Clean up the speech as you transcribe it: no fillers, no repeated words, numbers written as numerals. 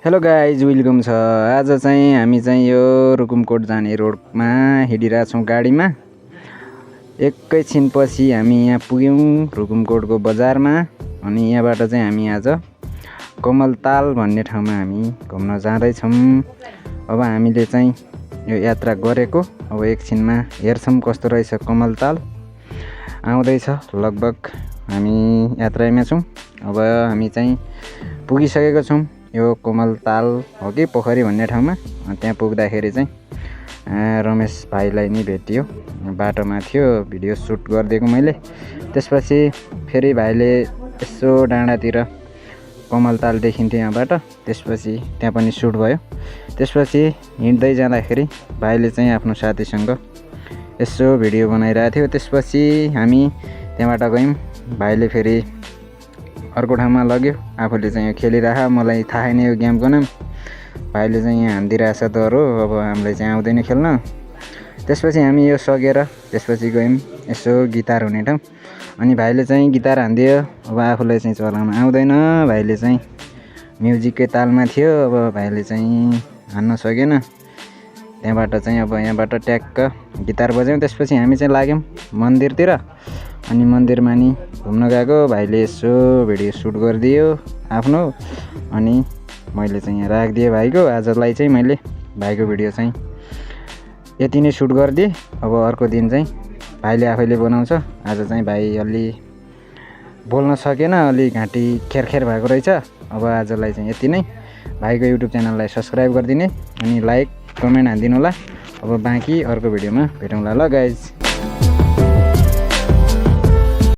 Hello guys, welcome छ। आज चाहिँ हामी चाहिँ यो रुकुमकोट जाने रोडमा हिँडिरहेछौँ गाडीमा। एकैछिनपछि हामी यहाँ पुग्यौँ रुकुमकोटको बजारमा। अनि यहाँबाट चाहिँ हामी आज कमलताल भन्ने ठाउँमा हामी घुम्न जाँदैछौँ। अब हामीले चाहिँ यो यात्रा गरेको अब एकछिनमा हेर्छौँ कस्तो रहेछ कमलताल। आउँदैछ, लगभग हामी यात्रामा छौँ। अब हामी चाहिँ पुगिसकेको छौँ यो कमलताल हो कि पोखरी भन्ने ठाउँमा। त्यहाँ पुग्दाखेरि चाहिँ रमेश भाइलाई नि भेटियो, बाटोमा थियो, भिडियो सुट गरिदिएको मैले। त्यसपछि फेरि भाइले यसो डाँडातिर कमलताल देखिन्थ्यो यहाँबाट, त्यसपछि त्यहाँ पनि सुट भयो। त्यसपछि हिँड्दै जाँदाखेरि भाइले चाहिँ आफ्नो साथीसँग यसो भिडियो बनाइरहेको थियो। त्यसपछि हामी त्यहाँबाट गयौँ। भाइले फेरि अर्को ठाउँमा लग्यो, आफूले चाहिँ यो खेलिरह, मलाई थाहा छैन यो गेमको नाम। भाइले चाहिँ यहाँ हानिदिरहेछ दरो, अब हामीलाई चाहिँ आउँदैन खेल्न। त्यसपछि हामी यो सकेर त्यसपछि गयौँ यसो गिटार हुने ठाउँ। अनि भाइले चाहिँ गिटार हानिदियो। अब आफूलाई चाहिँ चलाउन आउँदैन, भाइले चाहिँ म्युजिककै तालमा थियो। अब भाइले चाहिँ हान्न सकेन। त्यहाँबाट चाहिँ अब यहाँबाट ट्याक्क गिटार बज्यौँ। त्यसपछि हामी चाहिँ लाग्यौँ मन्दिरतिर। अनि मन्दिरमा नि घुम्न गएको, भाइले यसो भिडियो सुट गरिदियो आफ्नो। अनि मैले चाहिँ यहाँ राखिदिएँ भाइको। आजलाई चाहिँ मैले भाइको भिडियो चाहिँ यति नै सुट गरिदिएँ। अब अर्को दिन चाहिँ भाइले आफैले बनाउँछ। आज चाहिँ भाइ अलि बोल्न सकेन, अलि घाँटी खेरखेर भएको रहेछ। अब आजलाई चाहिँ यति नै। भाइको युट्युब च्यानललाई सब्सक्राइब गरिदिने अनि लाइक कमेन्ट हानिदिनु होला। अब बाँकी अर्को भिडियोमा भेटौँला ल गाइज।